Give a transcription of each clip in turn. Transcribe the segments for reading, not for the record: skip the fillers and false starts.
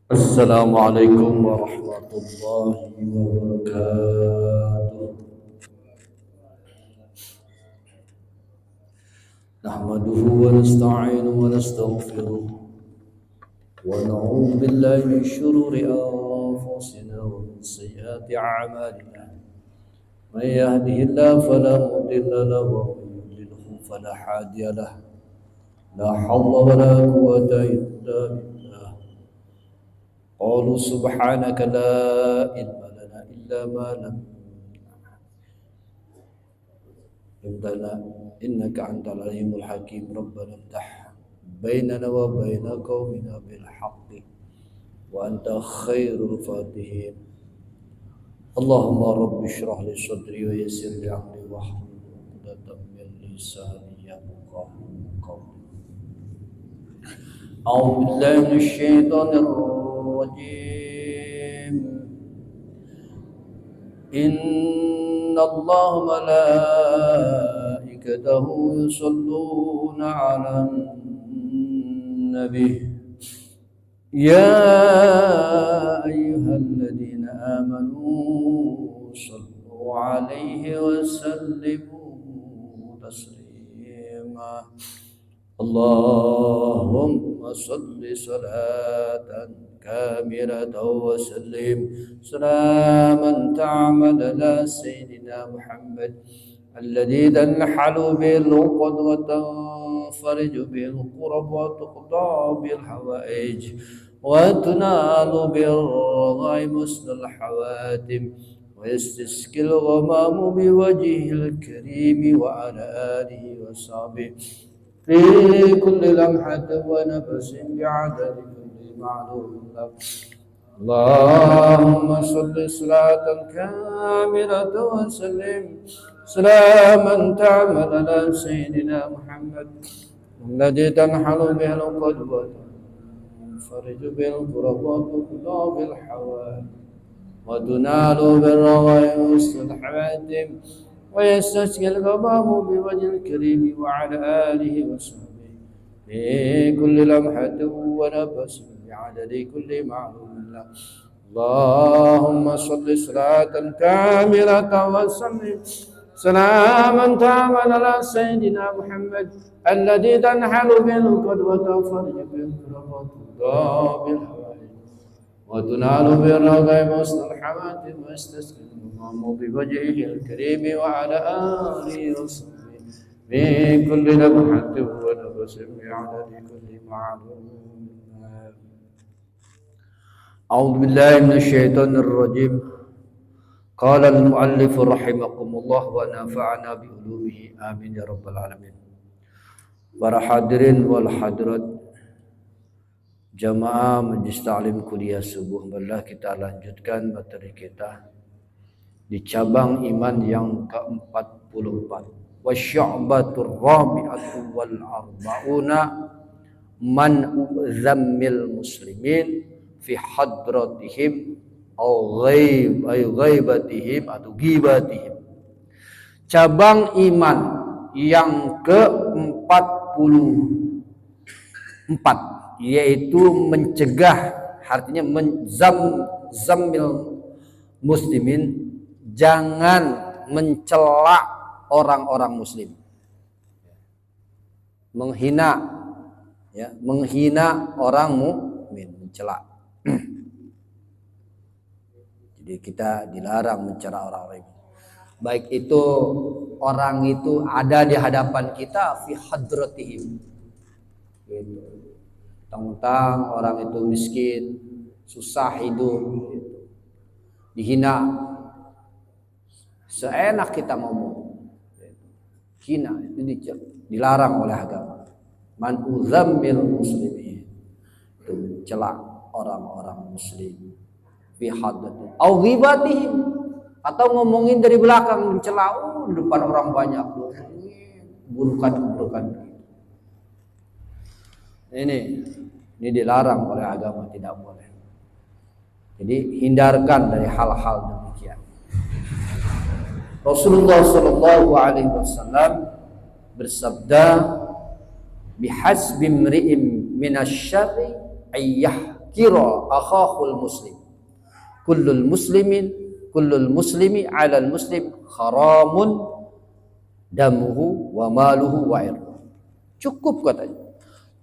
Assalamualaikum warahmatullahi wabarakatuh. Nahmaduhu wa nasta'inuhu wa nastaghfiruh wa na'udzu billahi min shururi anfusina wa min sayyiati a'malina. Man yahdihillahu fala mudilla lahu wa man yudlilhu fala hadiya lahu. La hawla wa la quwwata illa billah. Qalu subhanaka la ilma lana illa ma lam لنا إنك أنت العليم الحكيم. ربنا افتح بيننا وبين قومنا بالحق وأنت خير الفاتحين. اللهم رب اشرح لي صدري ويسر لي أمري واحلل عقدة من لساني يفقهوا قولي. أعوذ بالله من الشيطان الرجيم. إن الله ملائكته يصلون على النبي يا أيها الذين آمنوا صلوا عليه وسلموا تسليما. اللهم صل صلاة كاملة وسلم سلاما تعمد على سيدنا محمد الذي تنحل به العقد وتنفرج به الكرب وتقضى به الحوائج وتنال به الرغائب حسن الحواتم ويستسقي الغمام بوجهه الكريم وعلى آله وصحبه في كل لمحة ونفس بعدد كل معلوم لك. اللهم صل صلاة كاملة وسلم سلاما تعمل على سيدنا محمد الذي تنحل به العقد وتنفرج به الكرب وتقضى بالحوائج وتنال بالرغائب حسن الحواتم ويستسقي الغمام بوجه الكريم وعلى آله وصحبه في كل لمحة ونفس بعدد كل معلوم له. اللهم صل صلاة كاملة وسلم سلاما تاما على سيدنا محمد الذي تنحل به العقد وتنفرج به الكرب وتقضى بالحوائج وتنال بالرغائب حسن الحواتم ويستسقي الغمام بوجهه الكريم وعلى آله وصحبه في كل لمحة ونفس بعدد كل معلوم. أعوذ بالله من الشيطان الرجيم. قال المؤلف رحمكم الله ونفعنا بعلومه آمين يا رب العالمين. Para hadirin wal hadirat jamaah Majlis Ta'lim Kuliah Subuh, marilah kita lanjutkan materi kita di cabang iman yang ke-44. Wasyu'batur rabi'atu wal arba'una man'u zammil muslimin fi hadratihim au ghaibatihim atau ghibatihim. Cabang iman yang ke-44 yaitu mencegah, artinya zammil muslimin, jangan mencela orang-orang muslim, menghina, ya, menghina orang mukmin, mencela. Jadi kita dilarang mencela orang-orang ini. Baik itu orang itu ada di hadapan kita, fi hadratihim, gitu. Tentang orang itu miskin, susah hidup, dihina, seenak kita ngomong, hina itu dilarang oleh agama. Man uzammil muslimin, itu mencela orang-orang muslim, fi haddati au ghibatihim, atau ngomongin dari belakang, mencela di depan orang banyak, burukan. Ini dilarang oleh agama, tidak boleh. Jadi hindarkan dari hal-hal demikian. Rasulullah Shallallahu Alaihi Wasallam bersabda, bihasbi imri'in minasyarri ayyahkira akhahul muslim. Kullul muslimi 'alal muslim haramun damuhu wa maluhu wa irduhu. Cukup katanya.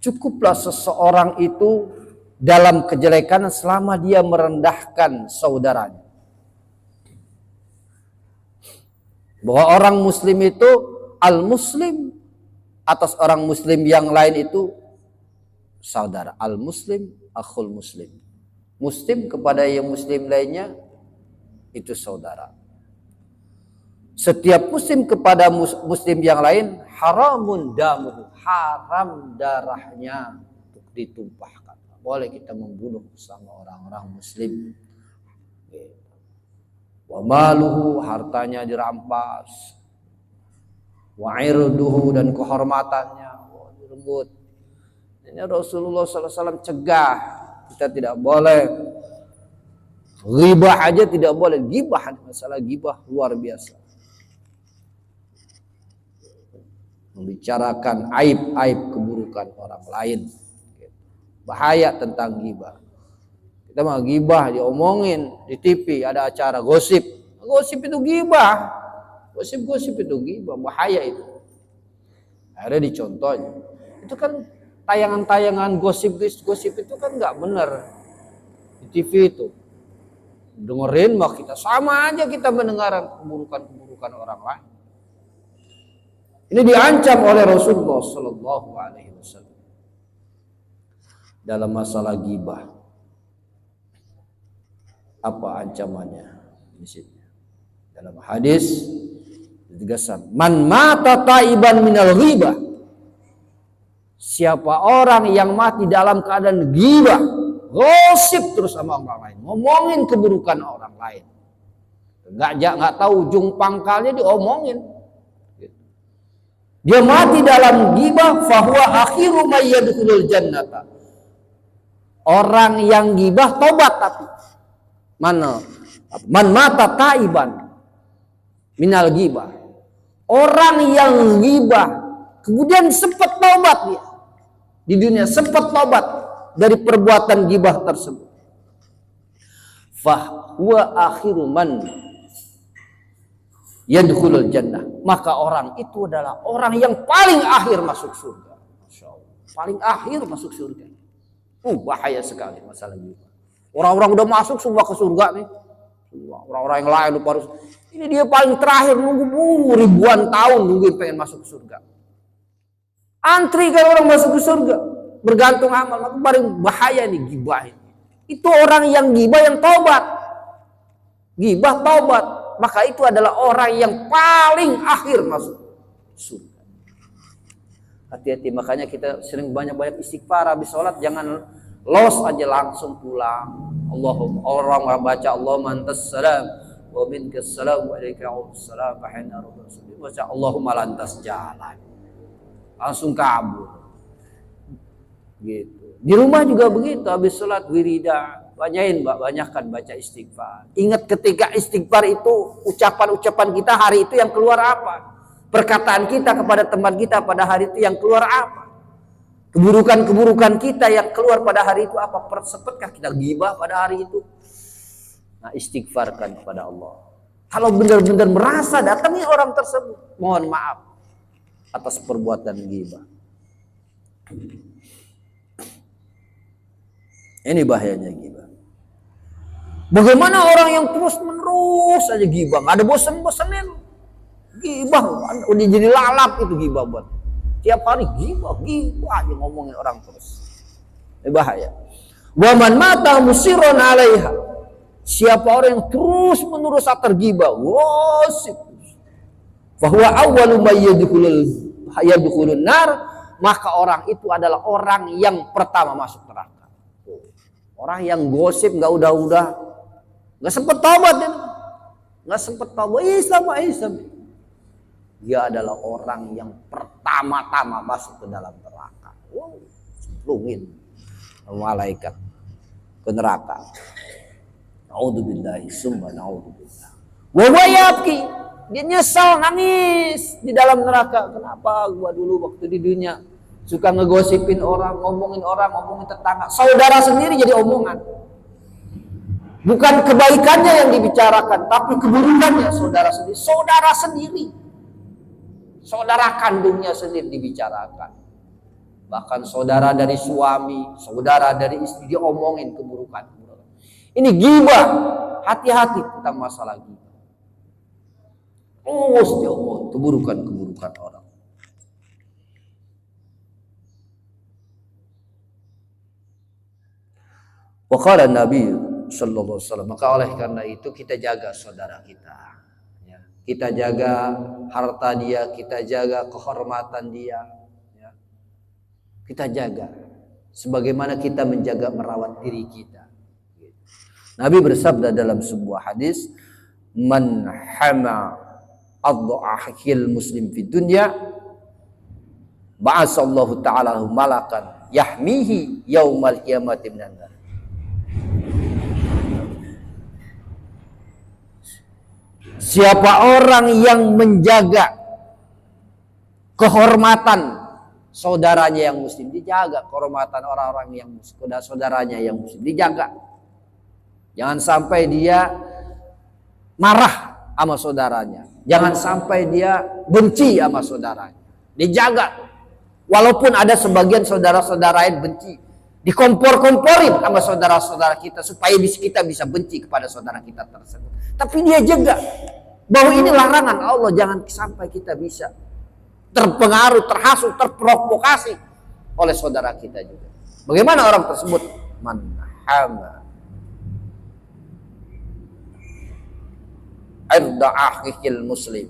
Cukuplah seseorang itu dalam kejelekan selama dia merendahkan saudaranya. Bahwa orang muslim itu al-muslim atas orang muslim yang lain itu saudara. Al-muslim akhul muslim. Muslim kepada yang muslim lainnya itu saudara. Setiap muslim kepada muslim yang lain haramun damuhu, haram darahnya untuk ditumpahkan. Boleh kita membunuh sama orang-orang muslim. Wa maluhu, hartanya dirampas. Wa irduhu, dan kehormatannya direbut. Ini Rasulullah SAW cegah, kita tidak boleh ghibah aja, tidak boleh gibah. Masalah gibah luar biasa, membicarakan aib-aib keburukan orang lain. Bahaya tentang gibah. Kita mah gibah diomongin di TV, ada acara gosip. Gosip itu gibah. Gosip itu gibah, bahaya itu. Akhirnya dicontohnya. Itu kan tayangan-tayangan gosip itu kan nggak benar di TV itu. Dengerin mah kita sama aja kita mendengar keburukan orang lain. Ini diancam oleh Rasulullah Sallallahu Alaihi Wasallam dalam masalah ghibah. Apa ancamannya di sini? Dalam hadis ditegaskan, man mata taiban minal ghibah. Siapa orang yang mati dalam keadaan ghibah, gosip terus sama orang lain, ngomongin keburukan orang lain, nggak tahu ujung pangkalnya diomongin. Dia mati dalam ghibah, fahuwa akhiru may yadkhulul jannata. Orang yang ghibah tobat, tapi man mata taiban minal ghibah. Orang yang ghibah kemudian sempat tobat, dia di dunia sempat tobat dari perbuatan ghibah tersebut, fahuwa akhiru man yadkhulul jannah, maka orang itu adalah orang yang paling akhir masuk surga. Masya Allah, paling akhir masuk surga. Bahaya sekali masalah ini. Orang-orang udah masuk semua ke surga nih, orang-orang yang lain lupa harus. Ini dia paling terakhir, nunggu ribuan tahun nungguin pengen masuk ke surga. Antri kan orang masuk ke surga, bergantung amal. Maka paling bahaya nih ghibah ini. Itu orang yang ghibah yang tobat, ghibah tobat. Maka itu adalah orang yang paling akhir masuk surga. Hati-hati, makanya kita sering banyak-banyak istighfar habis sholat, jangan los aja langsung pulang. Allahumma, orang baca Allahumma antas salam wa minkas salam wa alaika assalam wa hina rabbul, baca Allahumma lantas jalan, langsung kabur gitu. Di rumah juga begitu, habis sholat wirida, banyakkan baca istighfar. Ingat ketika istighfar itu ucapan-ucapan kita hari itu yang keluar apa? Perkataan kita kepada teman kita pada hari itu yang keluar apa? Keburukan-keburukan kita yang keluar pada hari itu apa? Sepetkah kita ghibah pada hari itu? Nah, istighfarkan kepada Allah. Kalau benar-benar merasa datangnya orang tersebut, mohon maaf atas perbuatan ghibah. Ini bahayanya ghibah. Bagaimana orang yang terus-menerus aja ghibah, nggak ada bosan-bosannya. Ghibah udah jadi lalap itu ghibah buat. Tiap hari ghibah aja ngomongin orang terus. Bahaya. Wa man mata musirron 'alaiha. Siapa orang yang terus menerus tergibah, gosip, bahwa awwalu may yadkhulun nar, maka orang itu adalah orang yang pertama masuk neraka. Orang yang gosip nggak udah-udah, nggak sempet tobat, nggak sempet tobat, Islam. Dia adalah orang yang pertama-tama masuk ke dalam neraka. Wow, cemplungin malaikat ke neraka. Naudzubillahi summa naudzubillah. Wa yabki, dia nyesal, nangis di dalam neraka. Kenapa gua dulu waktu di dunia suka ngegosipin orang, ngomongin tetangga, saudara sendiri jadi omongan. Bukan kebaikannya yang dibicarakan, tapi keburukannya saudara sendiri. Saudara kandungnya sendiri dibicarakan. Bahkan saudara dari suami, saudara dari istri diomongin keburukan. Ini ghibah. Hati-hati tentang masalah ghibah. Terus diomongin keburukan orang. Wa qala Nabi sallallahu alaihi wasallam, maka oleh karena itu kita jaga saudara kita. Kita jaga harta dia, kita jaga kehormatan dia, ya. Kita jaga sebagaimana kita menjaga merawat diri kita. Nabi bersabda dalam sebuah hadis, man hama adha'il muslim fid dunya ba'asallahu ta'ala malakan yahmihi yaumal qiyamati minan nar. Siapa orang yang menjaga kehormatan saudaranya yang muslim, dijaga kehormatan orang-orang yang saudaranya yang muslim, dijaga. Jangan sampai dia marah sama saudaranya, jangan sampai dia benci sama saudaranya, dijaga. Walaupun ada sebagian saudara-saudara lain benci, dikompor-komporin sama saudara-saudara kita supaya kita bisa benci kepada saudara kita tersebut. Tapi dia jaga bahwa ini larangan Allah, jangan sampai kita bisa terpengaruh, terhasut, terprovokasi oleh saudara kita juga. Bagaimana orang tersebut? Man hama irda akhil muslim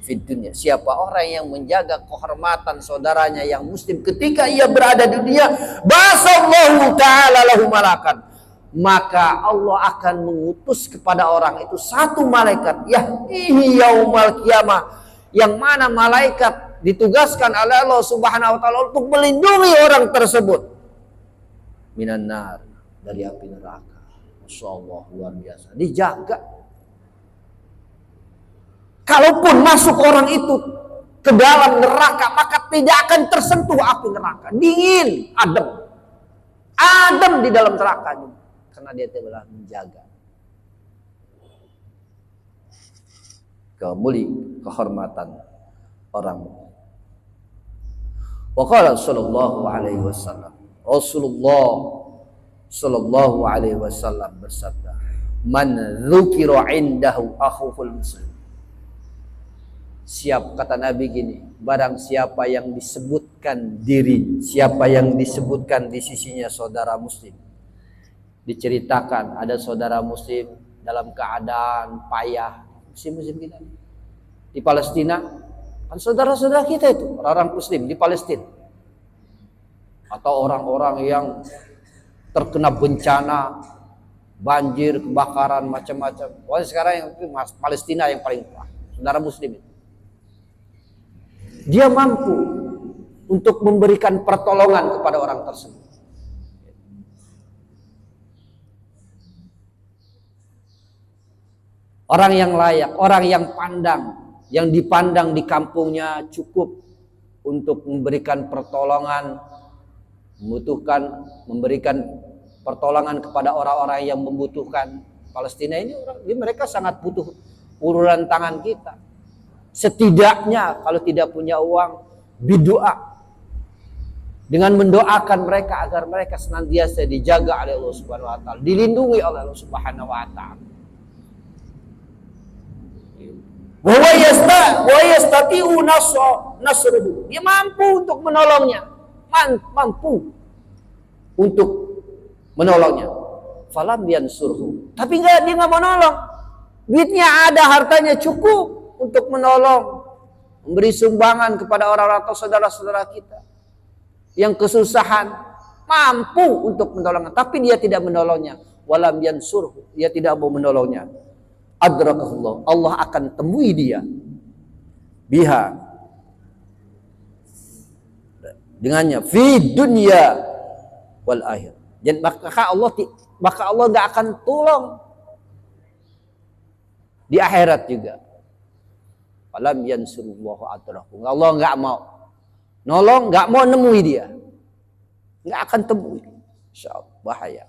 fid dunya. Siapa orang yang menjaga kehormatan saudaranya yang muslim ketika ia berada di dunia, basallahu ta'ala lahu malakan, maka Allah akan mengutus kepada orang itu satu malaikat, yahdihi yaumal qiyamah, yang mana malaikat ditugaskan oleh Allah Subhanahu wa taala untuk melindungi orang tersebut minan nar, dari api neraka. Masyaallah, luar biasa, dijaga. Kalaupun masuk orang itu ke dalam neraka, maka tidak akan tersentuh api neraka. Dingin, adem di dalam neraka juga, karena dia telah menjaga kehormatan orang. Wa qala sallallahu alaihi wasallam, Rasulullah sallallahu alaihi wasallam bersabda, man dzukira indahu akhuhul muslim. Kata Nabi gini, barang siapa yang disebutkan di sisinya saudara muslim, diceritakan ada saudara muslim dalam keadaan payah, muslim kita di Palestina, kan saudara-saudara kita itu orang muslim di Palestina, atau orang-orang yang terkena bencana, banjir, kebakaran, macam-macam. Wah, sekarang yang Palestina yang paling parah, saudara muslim itu. Dia mampu untuk memberikan pertolongan kepada orang tersebut. Orang yang layak, orang yang dipandang di kampungnya cukup untuk memberikan pertolongan, memberikan pertolongan kepada orang-orang yang membutuhkan. Palestina ini mereka sangat butuh uluran tangan kita. Setidaknya kalau tidak punya uang, berdoa dengan mendoakan mereka agar mereka senantiasa dijaga oleh Allah Subhanahu wa taala, dilindungi oleh Allah Subhanahu wa taala. Wa yastati'u nasruhu. Dia mampu untuk menolongnya. Mampu. untuk menolongnya. Falam yansurhu. Tapi dia nggak mau nolong. Duitnya ada, hartanya cukup untuk menolong, memberi sumbangan kepada orang-orang atau saudara-saudara kita yang kesusahan, mampu untuk menolongnya, tapi dia tidak menolongnya. Walam yansurhu, dia tidak mau menolongnya. Adrakahullah, Allah akan temui dia biha, dengannya, fi dunya wal akhir. Dan maka Allah nggak akan tolong di akhirat juga. Falam yansurullahu adrahu. Allah nggak mau nolong, nggak mau nemui dia, nggak akan temui. Insyaallah bahaya.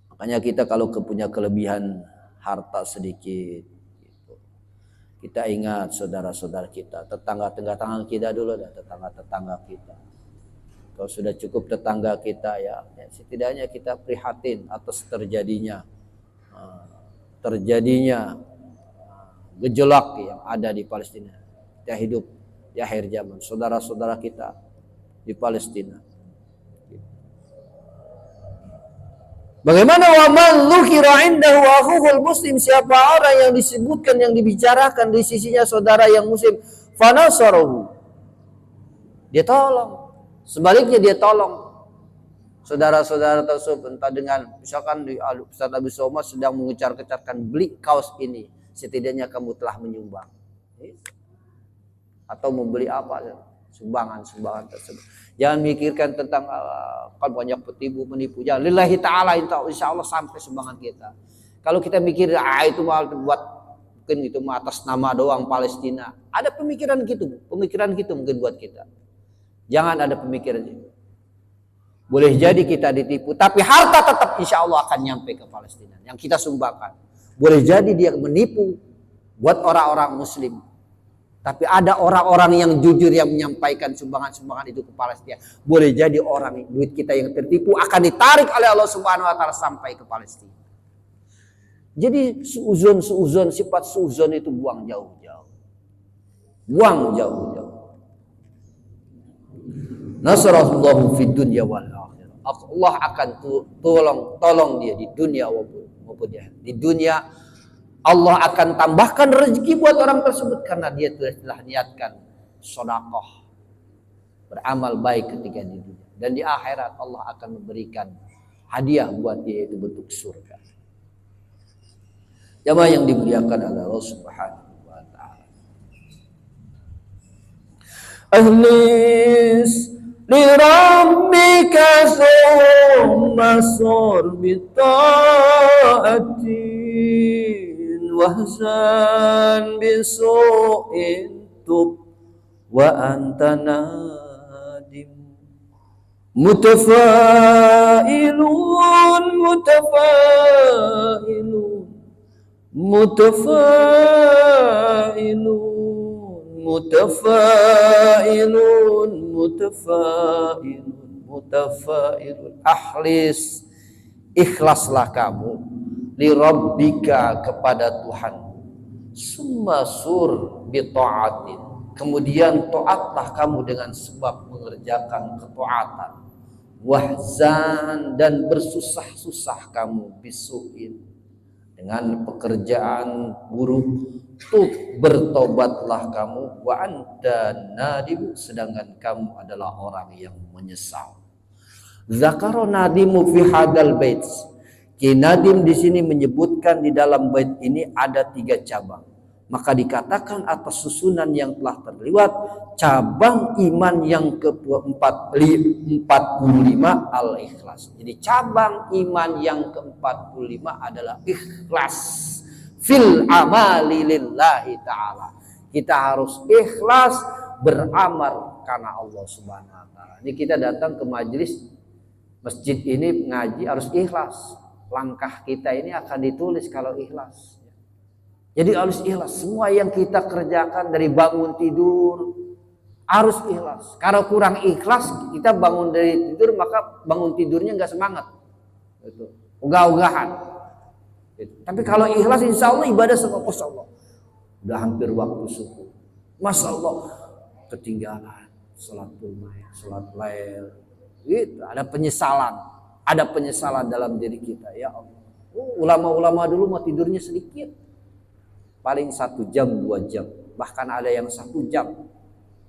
Makanya kita kalau punya kelebihan harta sedikit, gitu, kita ingat saudara-saudara kita, tetangga-tetangga kita dulu dah, tetangga-tetangga kita. Kalau sudah cukup tetangga kita ya setidaknya kita prihatin atas terjadinya gejolak yang ada di Palestina. Kita hidup di akhir zaman, saudara-saudara kita di Palestina. Bagaimana wa man dzukira indahu akhuhul muslim, siapa orang yang disebutkan, yang dibicarakan di sisinya saudara yang muslim, fanasarahu, dia tolong. Sebaliknya dia tolong saudara-saudara tersebut, entah dengan misalkan di Ustaz Abu Somad sedang mengecar-kecarkan beli kaos ini, setidaknya kamu telah menyumbang, atau membeli apa sumbangan tersebut. Jangan mikirkan tentang kan banyak menipu. Jangan, lillahi ta'ala, insya Allah sampai sumbangan kita. Kalau kita mikir itu malah buat mungkin itu atas nama doang Palestina, ada pemikiran gitu mungkin buat kita. Jangan ada pemikiran itu. Boleh jadi kita ditipu, tapi harta tetap insya Allah akan nyampe ke Palestina yang kita sumbangkan. Boleh jadi dia menipu buat orang-orang muslim, tapi ada orang-orang yang jujur yang menyampaikan sumbangan-sumbangan itu ke Palestina. Boleh jadi duit kita yang tertipu akan ditarik oleh Allah Subhanahu wa taala sampai ke Palestina. Jadi sifat suuzon itu buang jauh-jauh. Nasrallahu fid dunya wal akhirah. Allah akan tolong dia di dunia maupun di dunia. Allah akan tambahkan rezeki buat orang tersebut karena dia telah niatkan sedekah, beramal baik ketika di dunia, dan di akhirat Allah akan memberikan hadiah buat dia, itu bentuk surga. Jamaah yang dimuliakan oleh Allah Subhanahu wa taala. Ahlis li rabbika summa sur bi ta'ati wahzan bisu'in tub wa anta nadim mutafailun. Ahlis, ikhlaslah kamu, li rabbika, kepada Tuhan, summa sur bi ta'atin, kemudian taatlah kamu dengan sebab mengerjakan ketaatan, wahzan, dan bersusah-susah kamu, bisuin, dengan pekerjaan buruk, tub, bertobatlah kamu, wa anta nadim, sedangkan kamu adalah orang yang menyesal. Zakaro nadimu fi hadal bait. Ki Nadim di sini menyebutkan di dalam bait ini ada 3 cabang. Maka dikatakan atas susunan yang telah terliwat, cabang iman yang ke-45 al-ikhlas. Jadi cabang iman yang ke-45 adalah ikhlas fil amali lillahi ta'ala. Kita harus ikhlas beramal karena Allah Subhanahu wa taala. Ini kita datang ke majelis masjid ini ngaji harus ikhlas. Langkah kita ini akan ditulis kalau ikhlas. Jadi harus ikhlas. Semua yang kita kerjakan dari bangun tidur harus ikhlas. Kalau kurang ikhlas, kita bangun dari tidur maka bangun tidurnya nggak semangat. Itu ogah-ogahan. Tapi kalau ikhlas, insya Allah ibadah sama Allah. Udah hampir waktu subuh, masya Allah ketinggalan sholat lail, Gitu, ada penyesalan dalam diri kita. Ya Allah. Ulama-ulama dulu mah tidurnya sedikit, paling 1 jam 2 jam, bahkan ada yang 1 jam.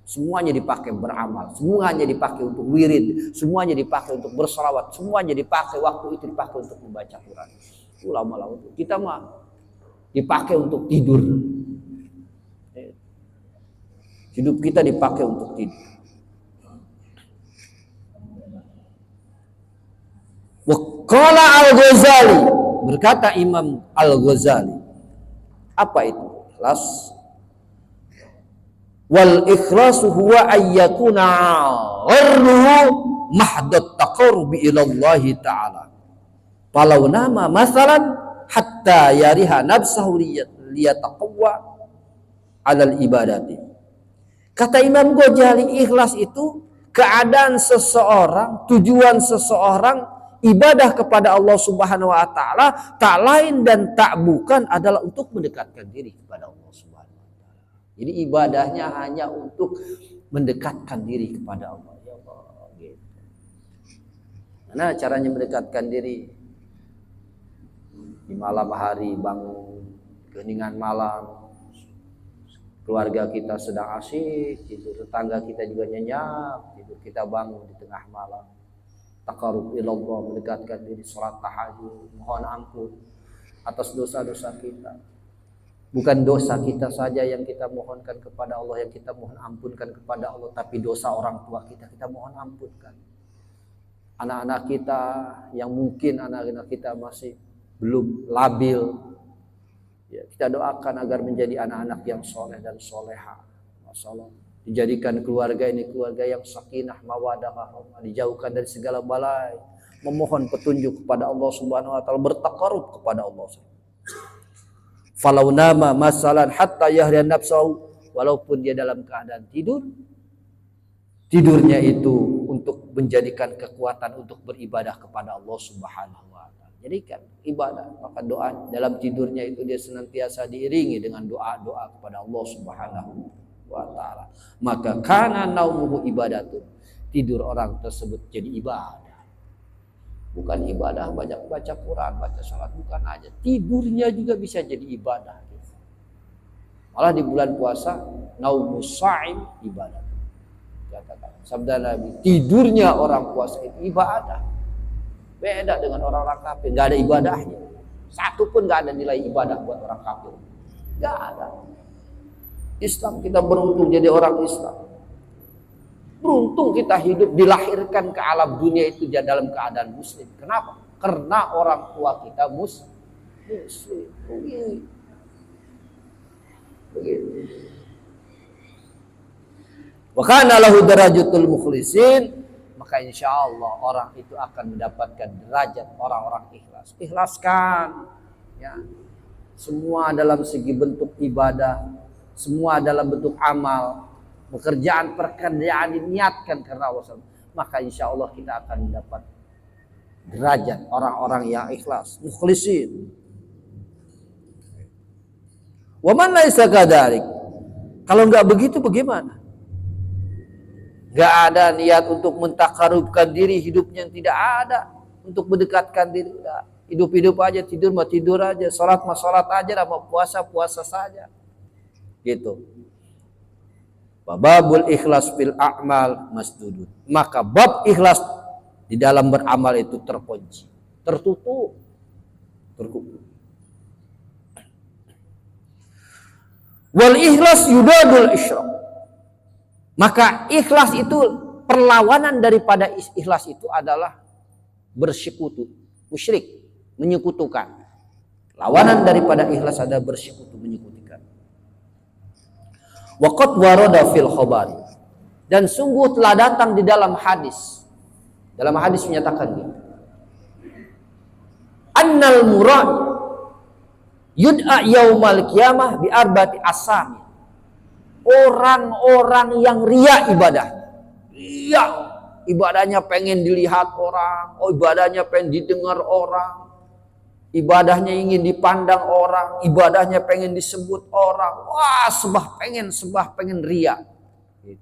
Semuanya dipakai beramal, semuanya dipakai untuk wirid, semuanya dipakai untuk berselawat, semuanya dipakai waktu itu dipakai untuk membaca Quran. Ulama-ulama kita mah dipakai untuk tidur. Hidup kita dipakai untuk tidur. Waqala Al-Ghazali, berkata Imam Al-Ghazali, apa itu ikhlas? Wal ikhlasu huwa ayyakuna gharruhu mahdat taqarrubi ila Allah ta'ala. Falau nama masalan hatta yariha nafsahu liyataqawwa 'alal ibadati. Kata Imam Ghazali, ikhlas itu keadaan seseorang, tujuan seseorang ibadah kepada Allah Subhanahu wa taala tak lain dan tak bukan adalah untuk mendekatkan diri kepada Allah Subhanahu wa taala. Jadi ibadahnya hanya untuk mendekatkan diri kepada Allah. Ya Allah, gitu. Nah, caranya mendekatkan diri? Di malam hari bangun, keheningan malam, keluarga kita sedang asyik, tidur, tetangga kita juga nyenyak, tidur, kita bangun di tengah malam. Taqarrub ilallah, mendekatkan diri, salat tahajud, mohon ampun atas dosa-dosa kita. Bukan dosa kita saja yang kita mohonkan kepada Allah, yang kita mohon ampunkan kepada Allah, tapi dosa orang tua kita mohon ampunkan. Anak-anak kita yang mungkin anak-anak kita masih belum labil, ya, kita doakan agar menjadi anak-anak yang soleh dan soleha. Masalah dijadikan keluarga ini keluarga yang sakinah mawadah warahmah, dijauhkan dari segala balai, memohon petunjuk kepada Allah Subhanahu wa taala, bertaqarrub kepada Allah. Falau nama masalan hatta yahriya nafsahu, walaupun dia dalam keadaan tidur, tidurnya itu untuk menjadikan kekuatan untuk beribadah kepada Allah Subhanahu wa taala. Jadikan ibadah, maka doa dalam tidurnya itu dia senantiasa diiringi dengan doa-doa kepada Allah Subhanahu wa taala. Maka kana naumuhu ibadatun, tidur orang tersebut jadi ibadah. Bukan ibadah banyak baca Quran, baca salat, bukan aja, tidurnya juga bisa jadi ibadah. Malah di bulan puasa naumus shaim ibadah. Katakan sabda Nabi, tidurnya orang puasa itu ibadah. Beda dengan orang-orang kafir, enggak ada ibadahnya. Satu pun enggak ada nilai ibadah buat orang kafir. Enggak ada. Islam, kita beruntung jadi orang Islam. Beruntung kita hidup dilahirkan ke alam dunia itu dalam keadaan muslim. Kenapa? Karena orang tua kita muslim. Begitu. Wa kana lahu darajatul mukhlisin, maka insya Allah orang itu akan mendapatkan derajat orang-orang ikhlas. Ikhlaskan, ya, semua dalam segi bentuk ibadah, semua dalam bentuk amal. Pekerjaan diniatkan karena Allah, maka insya Allah kita akan mendapat derajat orang-orang yang ikhlas, mukhlisin. Wa man laisa kadzalik, kalau enggak begitu bagaimana? Enggak ada niat untuk mentaqarrubkan diri, hidupnya tidak ada untuk mendekatkan diri. Hidup-hidup aja, tidur mah tidur aja, salat mah salat aja, mau puasa puasa saja. Gitu. Babul ikhlas fil a'mal masdudun, maka bab ikhlas di dalam beramal itu terkunci, tertutup. Wal ikhlas yudadul isyrak, maka ikhlas itu perlawanan daripada ikhlas itu adalah bersekutu, musyrik, menyekutukan. Lawanan daripada ikhlas adalah bersekutu, menyekutukan. Waqad warada fil khabari, dan sungguh telah datang di dalam hadis. Dalam hadis menyatakan gitu. Annal murad yud'a yaumal qiyamah bi arba'ati asami. Orang-orang yang riya ibadah. Riya, ibadahnya pengen dilihat orang, ibadahnya pengen didengar orang. Ibadahnya ingin dipandang orang, ibadahnya pengen disebut orang. Wah, sembah pengen ria. Gitu.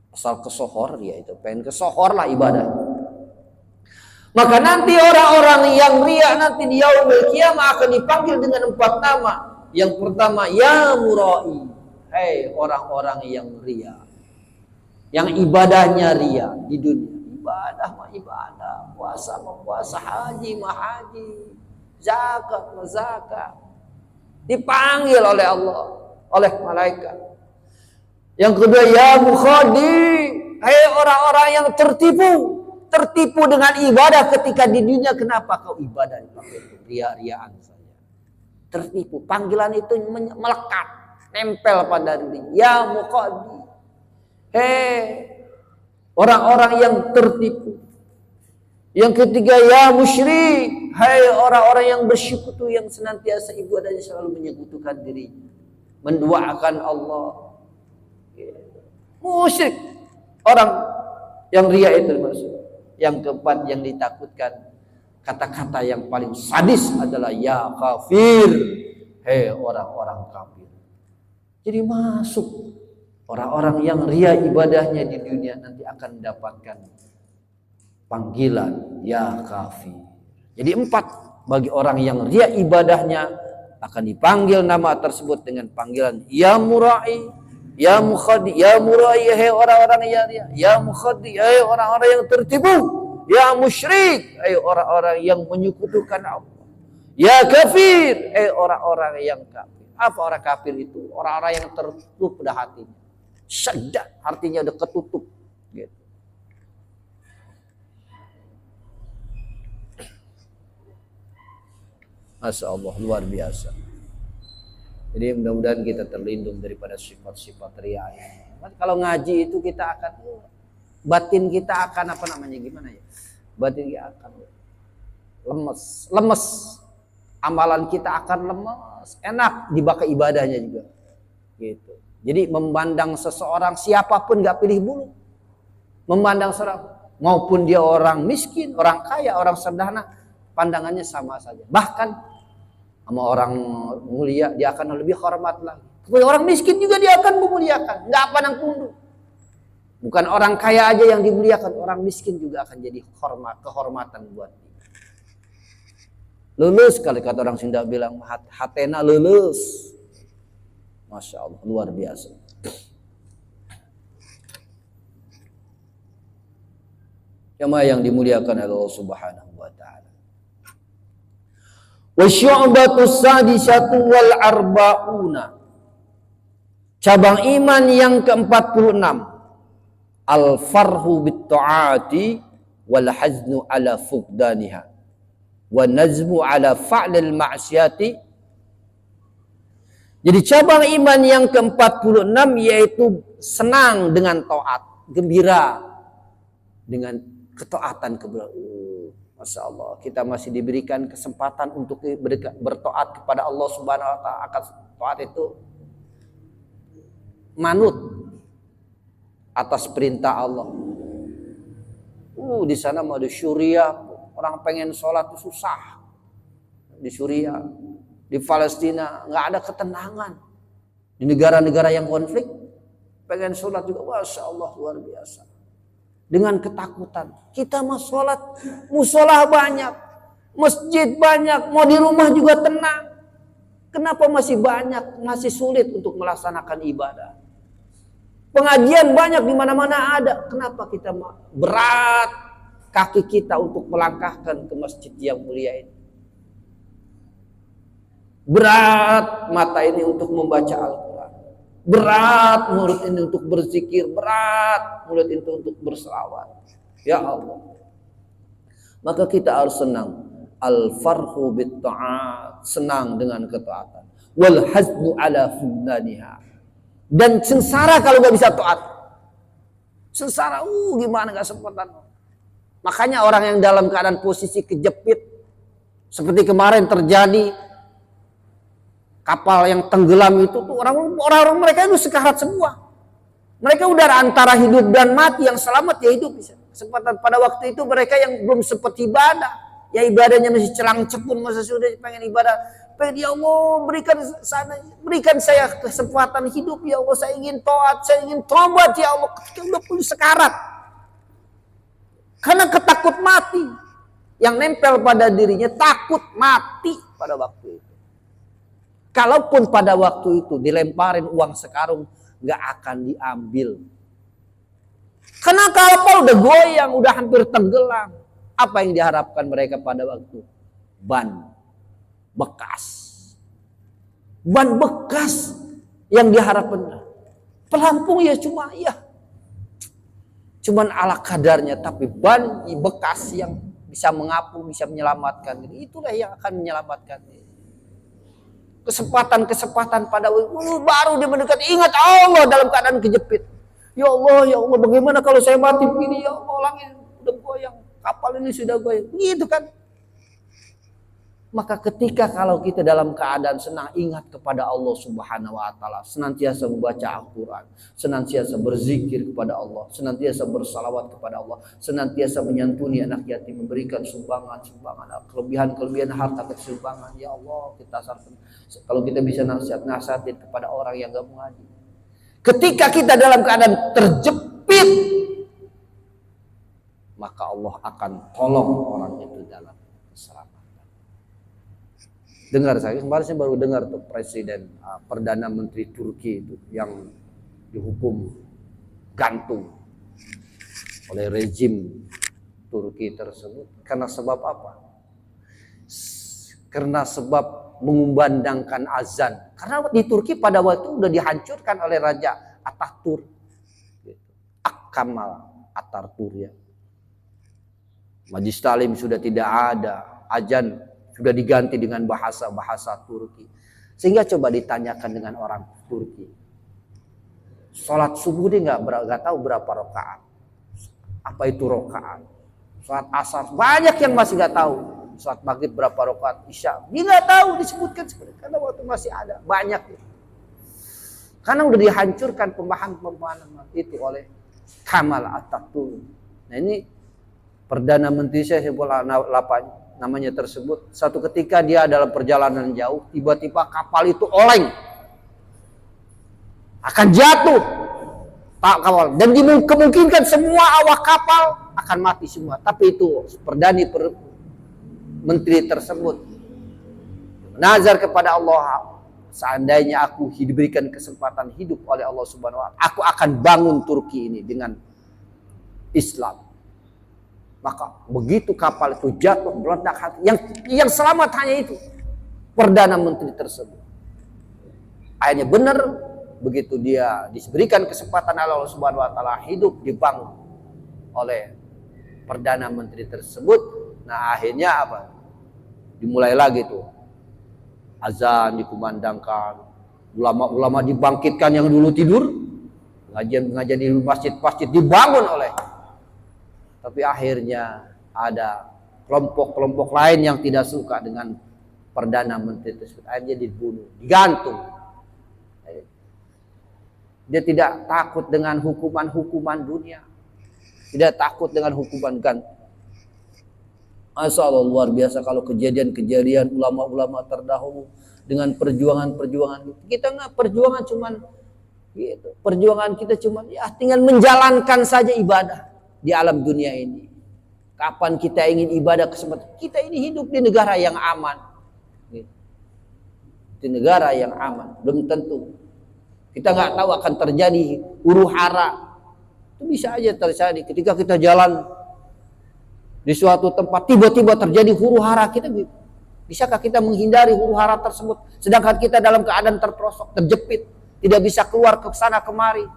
Asal kesohor dia itu, pengen kesohor lah ibadah. Maka nanti orang-orang yang ria nanti di yaumul qiyamah akan dipanggil dengan 4 nama. Yang pertama, ya murai, hei orang-orang yang ria, yang ibadahnya ria di dunia. Ibadah mah ibadah, puasa mah puasa, haji mah haji, zakat mah zakat. Dipanggil oleh Allah, oleh malaikat. Yang kedua, ya mukhadi, hei orang-orang yang tertipu dengan ibadah ketika di dunia. Kenapa kau ibadah dipakai ria-riaan saja? Tertipu. Panggilan itu melekat, nempel pada diri. Ya mukhadi, hei orang-orang yang tertipu. Yang ketiga, ya musyrik, hai orang-orang yang bersekutu, yang senantiasa ibadahnya selalu menyekutukan dirinya, menduakan Allah. Musyrik, orang yang ria itu maksud. Yang keempat yang ditakutkan, kata-kata yang paling sadis adalah ya kafir, hei orang-orang kafir. Jadi masuk orang-orang yang ria ibadahnya di dunia nanti akan mendapatkan panggilan ya kafir. Jadi 4 bagi orang yang ria ibadahnya akan dipanggil nama tersebut dengan panggilan ya murai, ya mukhadi, ya murai, hei orang-orang yang ria, ya mukhadi, hei orang-orang yang tertipu, ya musyrik, hei orang-orang yang menyekutukan Allah, ya kafir, hei orang-orang yang kafir. Apa orang kafir itu? Orang-orang yang tertutup pada hatinya, syadda, artinya udah ketutup gitu. Masya Allah, luar biasa. Jadi mudah-mudahan kita terlindung daripada sifat-sifat ria ini. Kalau ngaji itu kita akan, batin kita akan apa namanya, gimana ya, batin kita akan lemes, amalan kita akan lemes, enak dipakai ibadahnya juga gitu. Jadi memandang seseorang siapapun, gak pilih bulu, memandang seorang maupun dia orang miskin, orang kaya, orang sederhana, pandangannya sama saja. Bahkan sama orang mulia dia akan lebih hormat lagi. Kepada orang miskin juga dia akan memuliakan, nggak pandang tunduk. Bukan orang kaya aja yang dimuliakan, orang miskin juga akan jadi kehormatan buat dia. Lulus, kalau kata orang Sunda bilang, hatena lulus. Masya Allah, luar biasa. Jamaah yang dimuliakan Allah Subhanahu wa taala. Wa syu'batus sadisatu wal arba'una. Cabang iman yang ke-46. Al-farhu bit-ta'ati wal haznu ala fuqdaniha. Wa nazmu ala fa'lil ma'siyati. Jadi cabang iman yang ke-46 yaitu senang dengan taat, gembira dengan ketaatan kepada Allah. Masya Allah, kita masih diberikan kesempatan untuk bertaat kepada Allah Subhanahu wa ta'ala. Akan taat itu manut atas perintah Allah. Di sana mau di Syria, orang pengen sholat itu susah. Di Syria, di Palestina nggak ada ketenangan. Di negara-negara yang konflik, pengen sholat juga, Masya Allah, luar biasa. Dengan ketakutan. Kita mau sholat, musola banyak, masjid banyak, mau di rumah juga tenang. Kenapa masih banyak, masih sulit untuk melaksanakan ibadah? Pengajian banyak di mana-mana ada. Kenapa kita berat kaki kita untuk melangkahkan ke masjid yang mulia ini? Berat mata ini untuk membaca Al-Quran. Berat mulut ini untuk berzikir, berat mulut itu untuk berselawat. Ya Allah. Maka kita harus senang. Al-farhu bit-ta'at, senang dengan ketaatan. Wal haznu ala fuddaniha. Dan sengsara kalau gak bisa taat. Sengsara, gimana gak sempatan. Makanya orang yang dalam keadaan posisi kejepit, seperti kemarin terjadi, kapal yang tenggelam itu tuh orang-orang mereka itu sekarat semua. Mereka udah antara hidup dan mati, yang selamat ya hidup bisa. Kesempatan pada waktu itu mereka yang belum sempat ibadah, ya ibadahnya masih celang cepun, masa sudah pengen ibadah, Pengen, ya Allah berikan saya kesempatan hidup, ya Allah, saya ingin taat, saya ingin tobat, ya Allah, ketika udah pun sekarat. Karena ketakut mati. Yang nempel pada dirinya takut mati pada waktu itu. Kalaupun pada waktu itu dilemparin uang sekarung, gak akan diambil. Karena kapal udah goyang, udah hampir tenggelam. Apa yang diharapkan mereka pada waktu? Ban bekas. Ban bekas yang diharapkan. Pelampung ya cuman ala kadarnya, tapi ban bekas yang bisa mengapung, bisa menyelamatkan. Itulah yang akan menyelamatkan. Kesempatan pada baru dia mendekat, ingat Allah dalam keadaan kejepit. Ya Allah, bagaimana kalau saya mati begini? Ya Allah, langit udah goyang, kapal ini sudah goyang. Begitu kan? Maka ketika kalau kita dalam keadaan senang, ingat kepada Allah Subhanahu wa Ta'ala, senantiasa membaca Al-Quran, senantiasa berzikir kepada Allah, senantiasa bersalawat kepada Allah, senantiasa menyantuni anak yatim, memberikan sumbangan, kelebihan harta kesumbangan. Ya Allah, kalau kita bisa nasihatin kepada orang yang gak mengaji. Ketika kita dalam keadaan terjepit, maka Allah akan tolong orang itu dalam keselamatan. Dengar saya baru dengar tuh Presiden Perdana Menteri Turki itu yang dihukum gantung oleh rejim Turki tersebut. Karena sebab apa? Karena sebab mengumandangkan azan. Karena di Turki pada waktu itu udah dihancurkan oleh Raja Atatürk, Kemal Atatürk ya. Majlis Talim sudah tidak ada, azan sudah diganti dengan bahasa Turki. Sehingga coba ditanyakan dengan orang Turki. Sholat subuh dia nggak tahu berapa rakaat. Apa itu rakaat? Sholat asar banyak yang masih nggak tahu. Sholat maghrib berapa rakaat? Isya dia nggak tahu, disebutkan seperti karena waktu masih ada banyak. Karena udah dihancurkan pemahaman itu oleh Kemal Atatürk. Nah ini Perdana Menteri saya bola namanya tersebut, satu ketika dia dalam perjalanan jauh, tiba-tiba kapal itu oleng, akan jatuh kapal, dan dimungkinkan semua awak kapal akan mati semua. Tapi itu Perdana Menteri tersebut nazar kepada Allah, seandainya aku diberikan kesempatan hidup oleh Allah Subhanahu wa Ta'ala, aku akan bangun Turki ini dengan Islam. Maka begitu kapal itu jatuh, meledak hati. Yang selamat hanya itu Perdana Menteri tersebut. Akhirnya benar, begitu dia diberikan kesempatan Allah Subhanahu wa Ta'ala hidup, dibangun oleh Perdana Menteri tersebut. Nah akhirnya apa? Dimulai lagi tuh azan dikumandangkan, ulama-ulama dibangkitkan yang dulu tidur, pengajian di masjid-masjid dibangun oleh. Tapi akhirnya ada kelompok-kelompok lain yang tidak suka dengan Perdana Menteri tersebut. Akhirnya dibunuh, digantung. Dia tidak takut dengan hukuman dunia. Tidak takut dengan hukuman gantung. Masya Allah, luar biasa kalau kejadian-kejadian ulama-ulama terdahulu dengan perjuangan-perjuangan. Kita nggak perjuangan cuman gitu. Perjuangan kita cuman ya tinggal menjalankan saja ibadah di alam dunia ini. Kapan kita ingin ibadah kesempatan? Kita ini hidup di negara yang aman. Di negara yang aman. Belum tentu. Kita nggak tahu akan terjadi huru hara. Itu bisa aja terjadi ketika kita jalan di suatu tempat, tiba-tiba terjadi huru hara. Bisakah kita menghindari huru hara tersebut? Sedangkan kita dalam keadaan terperosok, terjepit, tidak bisa keluar ke sana kemari.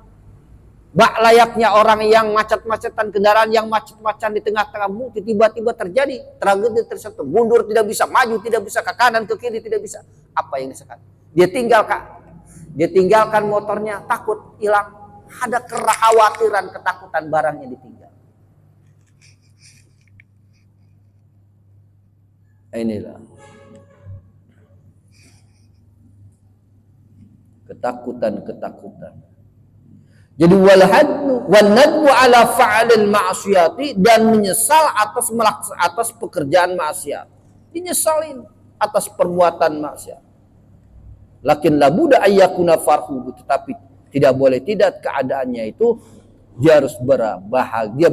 Bak layaknya orang yang macet-macetan, kendaraan yang macet-macetan di tengah-tengah bukit, tiba-tiba terjadi tragedi tersebut. Mundur tidak bisa, maju tidak bisa, ke kanan ke kiri tidak bisa. Apa yang disekat? Dia tinggalkan motornya, takut hilang. Ada kekhawatiran, ketakutan barangnya ditinggal. Inilah ketakutan. Jadi walhadnu ala fa'alil ma'asiyati, dan menyesal atas pekerjaan maksiat. Dinyesalin. atas perbuatan maksiat. Lakin labuda ayyakuna farhu, tetapi tidak boleh tidak keadaannya itu dia harus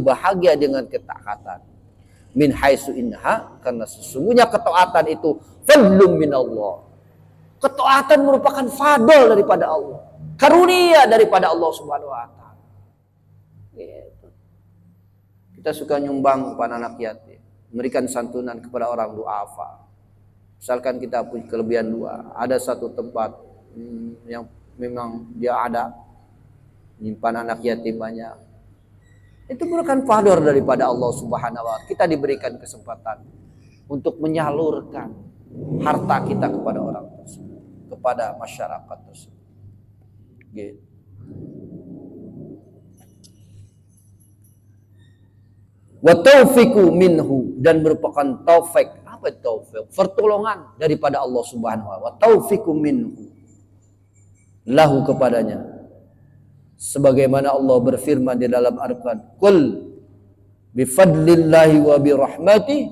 bahagia dengan ketaatan. Min haitsu innaha, karena sesungguhnya ketaatan itu fadlun minallah. Ketaatan merupakan fadl daripada Allah, karunia daripada Allah Subhanahu wa taala. Gitu. Kita suka nyumbang kepada anak yatim, memberikan santunan kepada orang duafa. Misalkan kita punya kelebihan dua, ada satu tempat yang memang dia ada menyimpan anak yatim banyak. Itu merupakan fadl daripada Allah Subhanahu wa taala. Kita diberikan kesempatan untuk menyalurkan harta kita kepada orang tersebut, kepada masyarakat tersebut. Gitu. Wa taufiqu minhu, dan merupakan taufik. Apa taufik? Pertolongan daripada Allah Subhanahu wa taala. Wa taufiqu minhu lahu, kepadanya. Sebagaimana Allah berfirman di dalam Al-Qur'an, "Qul bi fadlillahi wa bi rahmati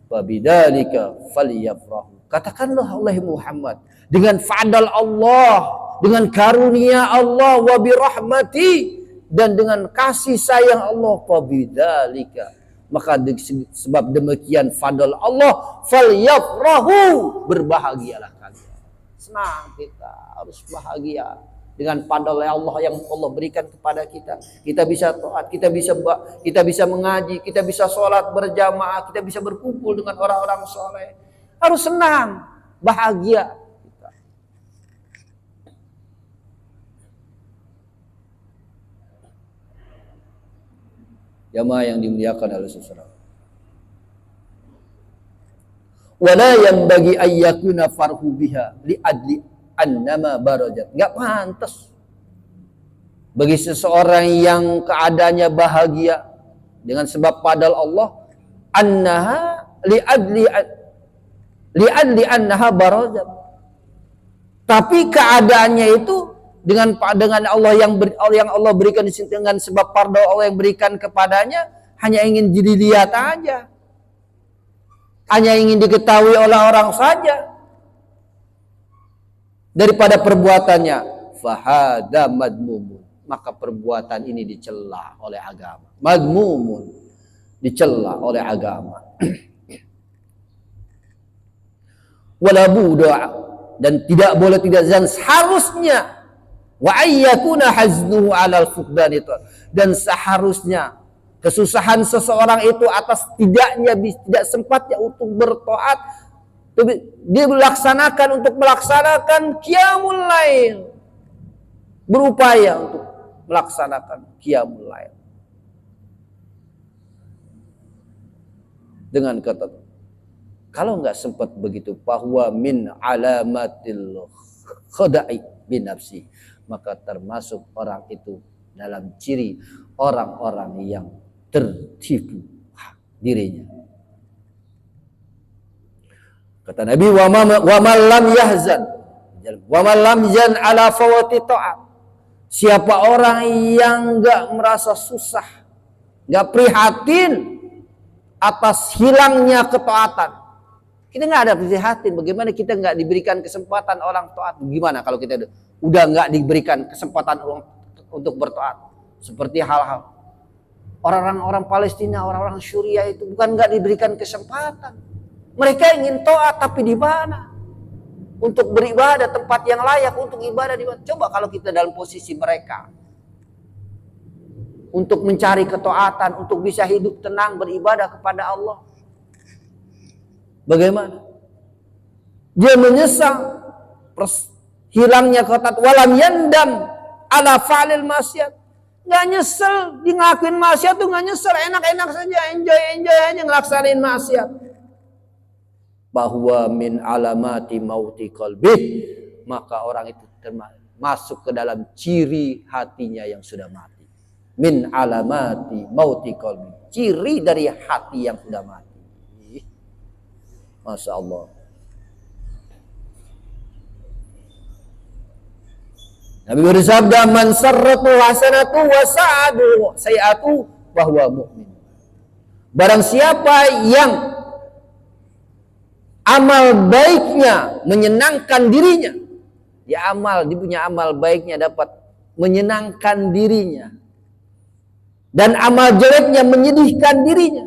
wa bidzalika falyafrahu." Katakanlah oleh Muhammad, dengan fadl Allah, dengan karunia Allah, wa bi rahmati, dan dengan kasih sayang Allah, fa bidzalika, maka sebab demikian fadl Allah, falyafrahu, berbahagialah kalian. Senang, kita harus bahagia dengan fadl Allah yang Allah berikan kepada kita. Kita bisa taat, kita bisa mengaji, kita bisa sholat berjamaah, kita bisa berkumpul dengan orang-orang soleh. Harus senang, bahagia kita. Jamaah yang dimuliakan oleh seseorang. Wala yanbaghi ayyakuna farhu biha li'adli annama barajat. Enggak pantas bagi seseorang yang keadaannya bahagia dengan sebab fadl Allah, annaha li'adli annaha barajat. Tapi keadaannya itu dengan Allah yang Allah berikan dengan sebab fadl Allah yang berikan kepadanya, hanya ingin dilihat aja, hanya ingin diketahui oleh orang saja daripada perbuatannya, fahada madmumun, maka perbuatan ini dicela oleh agama. Madmumun, dicela oleh agama. Wala buda, dan tidak boleh tidak, dan seharusnya wa ayyakuna haznuhu alal fuqdan, itu, dan seharusnya kesusahan seseorang itu atas tidak sempatnya untuk bertaat, dia untuk melaksanakan qiyamul lail, berupaya untuk melaksanakan qiyamul lail dengan kata, kalau nggak sempat begitu, bahwa min alamatil khada'i binafsi, maka termasuk orang itu dalam ciri orang-orang yang tertipu dirinya. Kata Nabi, wa man lam yahzan ala fawati ta'at, siapa orang yang enggak merasa susah, enggak prihatin atas hilangnya ketaatan. Kita enggak ada prihatin, bagaimana kita enggak diberikan kesempatan orang taat? Gimana kalau kita udah enggak diberikan kesempatan untuk bertaat? Seperti hal-hal orang-orang Palestina, orang-orang Suriah itu bukan enggak diberikan kesempatan. Mereka ingin taat, tapi di mana? Untuk beribadah, tempat yang layak untuk ibadah di mana? Coba kalau kita dalam posisi mereka, untuk mencari ketaatan, untuk bisa hidup tenang beribadah kepada Allah, bagaimana? Dia menyesal hilangnya ketaatan, walam yandam ala fa'lil maksiat. Nggak nyesel, di ngelakuin maksiat tuh nggak nyesel, enak-enak saja, enjoy aja ngelaksanain maksiat. Bahwa min alamati mauti qalbi, maka orang itu masuk ke dalam ciri hatinya yang sudah mati. Min alamati mauti qalbi, ciri dari hati yang sudah mati. Masya Allah. Nabi bersabda, man sarratu hasanatu wa sa'adu sayi'atu bahwa mu'min. Barang siapa yang amal baiknya menyenangkan dirinya. Dia punya amal baiknya dapat menyenangkan dirinya. Dan amal jeleknya menyedihkan dirinya.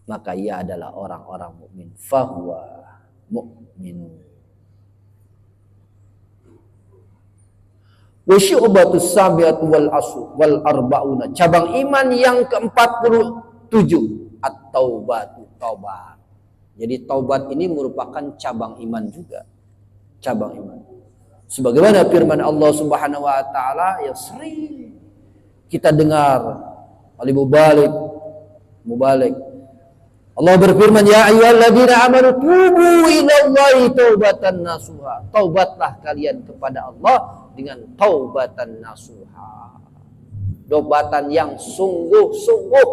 Maka ia adalah orang-orang mukmin. Fahuwa mu'minun. Wa syu'batus sabiatu wal arba'una. Cabang iman yang ke-47. At-taubatu, taubat. Jadi taubat ini merupakan cabang iman juga. Cabang iman. Sebagaimana firman Allah Subhanahu wa taala yang sering kita dengar oleh mubalik. Allah berfirman, ya ayyuhalladzina amanu tubu ilallahi taubatan nasuha. Taubatlah kalian kepada Allah dengan taubatan nasuha. Taubatan yang sungguh-sungguh,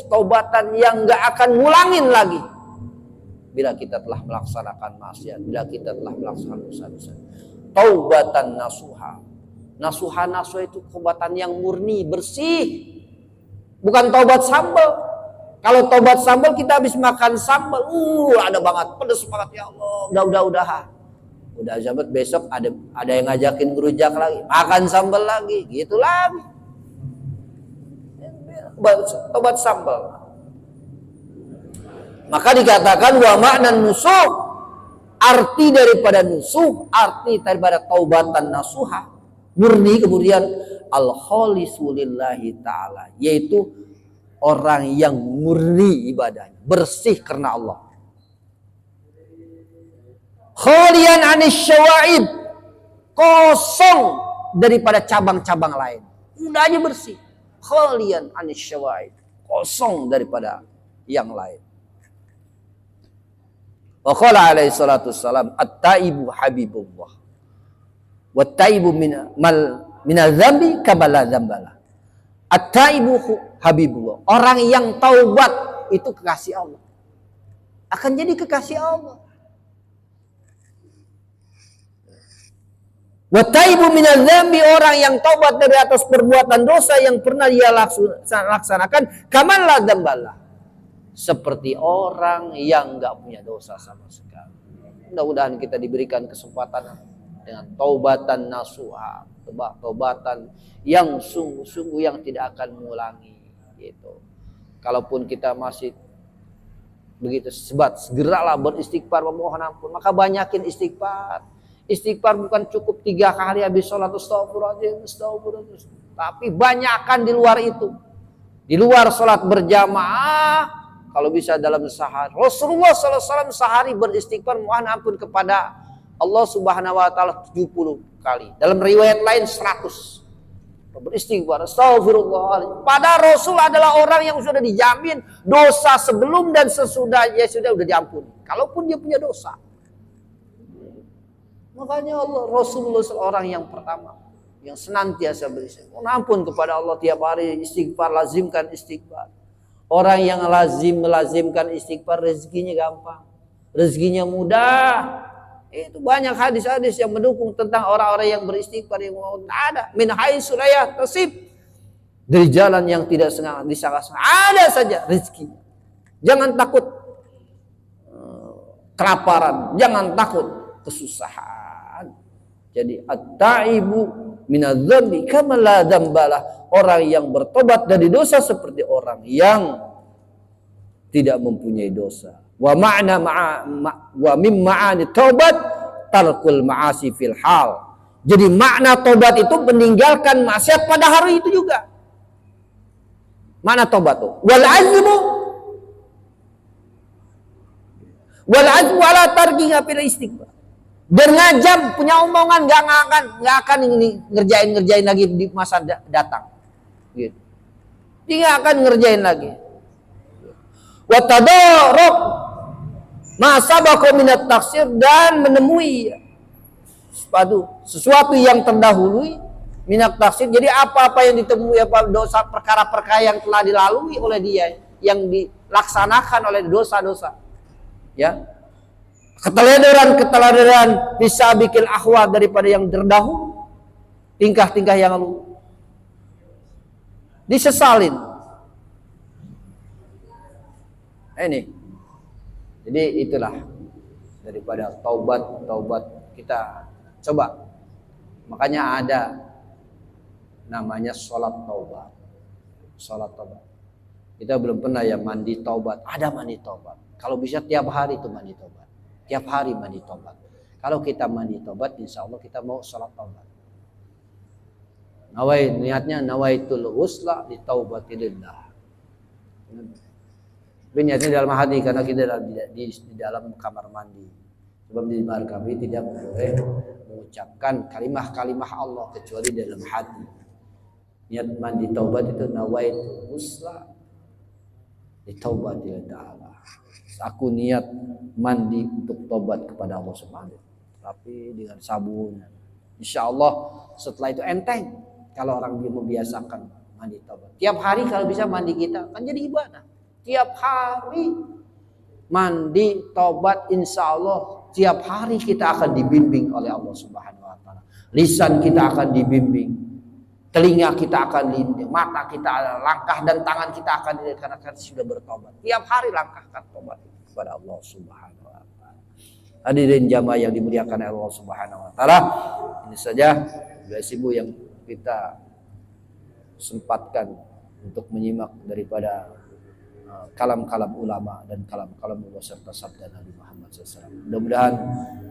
taubatan yang enggak akan ngulangin lagi. Bila kita telah melaksanakan maksiat, bila kita telah melaksanakan dosa-dosa. Taubatan nasuha. Nasuha itu taubatan yang murni, bersih. Bukan taubat sambal. Kalau taubat sambal kita habis makan sambal, ada banget, pedes banget, ya Allah, udah sahabat, besok ada yang ngajakin ngerujak lagi, makan sambal lagi, gitu lagi. Taubat sambal. Maka dikatakan wa makna nusuh. Arti daripada nusuh, arti daripada taubatan nasuha, murni, kemudian al-khalisu lillahi ta'ala, yaitu orang yang murni ibadahnya, bersih karena Allah. Khalian anis syawaib, kosong daripada cabang-cabang lain. Udah aja bersih. Khalian anis syawaib, kosong daripada yang lain. Wa qala alaihi salatu wassalam, at-taibu habibullah. Wa taibu minal dzambi kama la dzambala. At-taibu habibullah. Orang yang taubat itu kekasih Allah. Akan jadi kekasih Allah. Wa taibu minal dzambi, orang yang taubat dari atas perbuatan dosa yang pernah dia laksanakan, kama la dzambala. Seperti orang yang enggak punya dosa sama sekali. Mudah-mudahan kita diberikan kesempatan dengan taubatan nasuha, taubatan yang sungguh-sungguh yang tidak akan mengulangi gitu. Kalaupun kita masih begitu sebat, segeralah beristighfar, memohon ampun. Maka banyakin istighfar. Istighfar bukan cukup 3 kali habis sholat astagfirullahaladzim, tapi banyakkan di luar itu. Di luar sholat berjamaah, kalau bisa dalam sehari. Rasulullah SAW sehari beristighfar mohon ampun kepada Allah Subhanahu wa taala 70 kali. Dalam riwayat lain 100. Beristighfar, astagfirullah. Padahal Rasul adalah orang yang sudah dijamin dosa sebelum dan sesudahnya sudah diampuni. Kalaupun dia punya dosa. Makanya Rasulullah seorang yang pertama yang senantiasa beristighfar. Mohon ampun kepada Allah tiap hari, istighfar, lazimkan istighfar. Orang yang melazimkan istighfar, rezekinya gampang, rezekinya mudah. Itu banyak hadis-hadis yang mendukung tentang orang-orang yang beristighfar, yang ada min haitsu la yahtasib, dari jalan yang tidak disangka-sangka ada saja rezeki. Jangan takut kelaparan, jangan takut kesusahan. Jadi at-taibu minadz-dzambi kama la dzambalah. Orang yang bertobat dari dosa seperti orang yang tidak mempunyai dosa. Wa ma'na wa mim ma'ani taubat tarkul ma'asi fil hal. Jadi makna tobat itu meninggalkan maksiat pada hari itu juga. Mana tobat itu? Wal azmu ala tarkiha fil istighfar. Berngajam, punya omongan nggak akan ngerjain lagi di masa datang. Gitu. Dia nggak akan ngerjain lagi. Wa tadarruk ma sabaqa minat taksir, dan menemui sesuatu yang terdahului minat taksir. Jadi apa-apa yang ditemui, apa dosa, perkara-perkara yang telah dilalui oleh dia, yang dilaksanakan oleh dosa-dosa, ya, keteladaran bisa bikin akhwat daripada yang terdahulu, tingkah-tingkah yang lalu disesalin. Ini Jadi itulah daripada taubat kita coba. Makanya ada namanya sholat taubat. Sholat taubat. Kita belum pernah ya mandi taubat. Ada mandi taubat. Kalau bisa tiap hari itu mandi taubat. Tiap hari mandi taubat. Kalau kita mandi taubat, insya Allah kita mau sholat taubat. Niatnya nawaitul ghusla li taubatilillah. Tapi niatnya dalam hati karena kita di dalam kamar mandi. Sebab di kamar kami tidak boleh mengucapkan kalimah-kalimah Allah kecuali dalam hati. Niat mandi taubat itu nawaitul ghusla li taubatilillah. Aku niat mandi untuk taubat kepada Allah Subhanahu. Tapi dengan sabun. Insya Allah setelah itu enteng. Kalau orang dia membiasakan mandi taubat. Tiap hari kalau bisa mandi kita kan jadi ibadah. Tiap hari mandi taubat, insya Allah tiap hari kita akan dibimbing oleh Allah Subhanahu Wa Taala. Lisan kita akan dibimbing, telinga kita akan dibimbing, mata kita, langkah dan tangan kita akan dibimbing karena kita sudah bertobat. Tiap hari langkahkan tobat kepada Allah Subhanahu Wa Taala. Hadirin jamaah yang dimuliakan Allah Subhanahu Wa Taala, ini saja ibu yang kita sempatkan untuk menyimak daripada kalam-kalam ulama dan kalam-kalam Allah serta sabda Nabi Muhammad SAW. Mudah-mudahan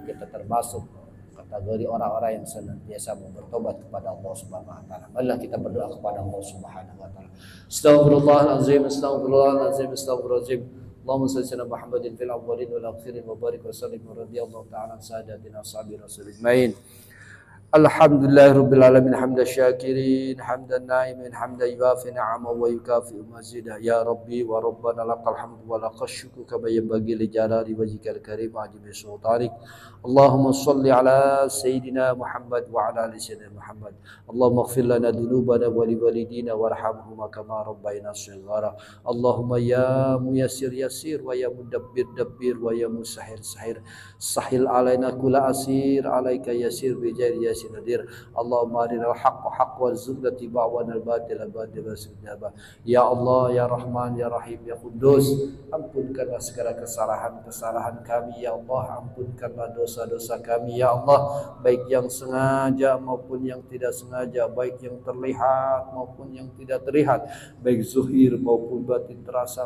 kita termasuk kategori orang-orang yang senantiasa bertobat kepada Allah Subhanahu Wa Taala. Marilah kita berdoa kepada Allah Subhanahu Wa Taala. Astaghfirullahalazim, astaghfirullahalazim, astaghfirullahalazim. Allahumma shalli ala Muhammadin fil awwalin wal akhirin wa barik wa sallim radhiyallahu ta'ala sadatina ashabi rasulil main. Alhamdulillah rabbil alamin hamdan syakirin hamdan naimin hamdan yuafi ni'ama wa yukafi mazidah ya rabbi wa rabbana lakal hamdu wa lakal syukru kama yanbaghi li jalali wajhikal karim ajmi sultanik. Allahumma salli ala sayyidina Muhammad wa ala ali sayyidina Muhammad. Allahumma ighfir lana dhunubana wa li walidina warhamhuma kama rabbayana shighara. Allahumma ya muyassir yassir wa ya mudabbir dabbir wa ya musahhir sahir. Sahil alaina kulla asir alaika yassir bi jari yassir nadir. Allahumma arinal haqqa haqqa warzuqna tiba'an al-batila batila sujaba. Ya Allah ya Rahman ya Rahim ya Qudus, ampunkanlah segala kesalahan kami ya Allah, ampunkanlah dosa-dosa kami ya Allah, baik yang sengaja maupun yang tidak sengaja, baik yang terlihat maupun yang tidak terlihat, baik zuhir maupun batin terasa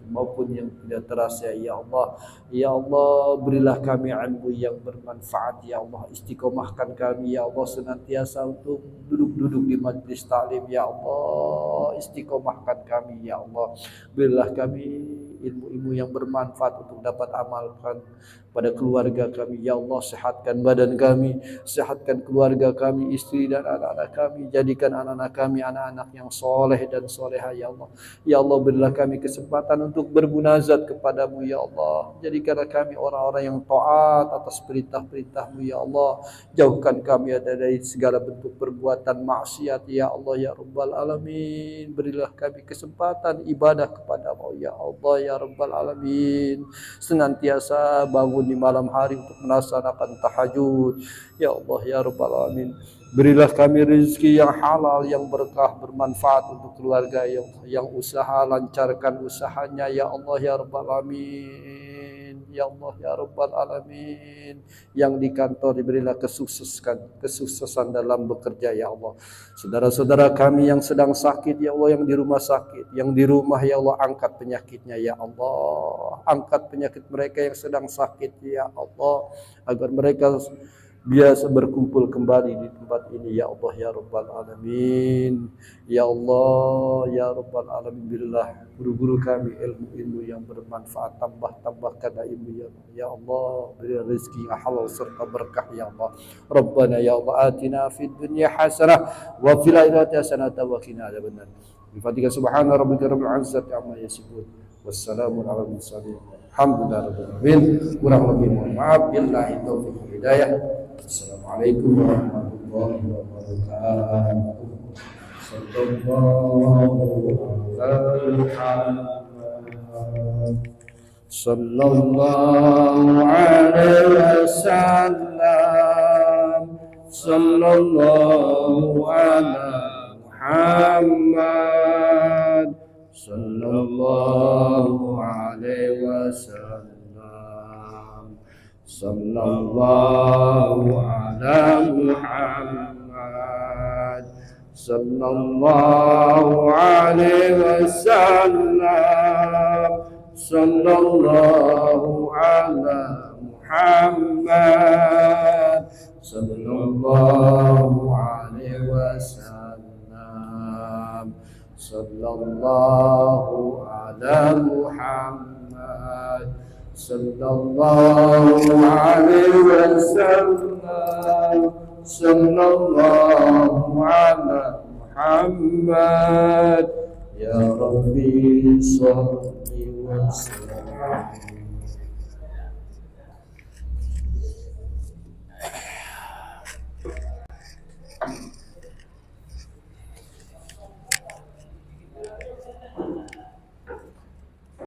maupun yang tidak terasa ya Allah. Ya Allah, berilah kami ilmu yang bermanfaat ya Allah, istiqomahkan kami ya Allah senantiasa untuk duduk-duduk di majlis taklim ya Allah, istiqomahkan kami ya Allah. Berilah kami ilmu-ilmu yang bermanfaat untuk dapat amalkan pada keluarga kami ya Allah. Sehatkan badan kami, sehatkan keluarga kami, istri dan anak-anak kami, jadikan anak-anak kami anak-anak yang soleh dan soleha ya Allah. Ya Allah, berilah kami kesempatan untuk bermunajat kepadamu ya Allah. Jadikanlah kami orang-orang yang taat atas perintah-perintahmu ya Allah. Jauhkan kami dari segala bentuk perbuatan maksiat ya Allah ya Rabbal Alamin. Berilah kami kesempatan ibadah kepadamu ya Allah ya Rabbal Alamin. Senantiasa bangun di malam hari untuk melaksanakan tahajud ya Allah ya Rabbal Alamin. Berilah kami rezeki yang halal, yang berkah, bermanfaat untuk keluarga yang usaha, lancarkan usahanya ya Allah ya Rabbal Alamin. Ya Allah ya Rabbal Alamin. Yang di kantor diberilah kesuksesan dalam bekerja ya Allah. Saudara-saudara kami yang sedang sakit ya Allah, yang di rumah sakit, yang di rumah ya Allah, angkat penyakitnya ya Allah. Angkat penyakit mereka yang sedang sakit ya Allah, agar mereka biasa berkumpul kembali di tempat ini ya Allah ya Rabbal Alamin. Ya Allah ya Rabbal Alamin, berilah guru-guru kami ilmu-ilmu yang bermanfaat, tambahkan ilmu ya Allah. Berilah rezeki yang halal serta berkah ya Allah. Rabbana ya Allah atina fid dunya hasanah wa fil akhirati hasanah wa qina adzabannar. Bi-Fatihah subhana rabbika rabbil izzati amma yasifun. Wassalamu ala mursalin. Alhamdulillah rabbil alamin. Kurang lebih mohon maaf, billahi taufiq wal hidayah. Assalamualaikum warahmatullahi wabarakatuh. Sallallahu alaihi wasallam. Sallallahu ala Muhammad. Sallallahu alaihi wasallam. sallallahu ala Muhammad, sallallahu alaihi wasallam, sallallahu ala Muhammad, sallallahu alaihi wasallam, sallallahu ala Muhammad, sallallahu alaihi wasallam, sallallahu ala Muhammad. Ya Rabbi salli wa sallim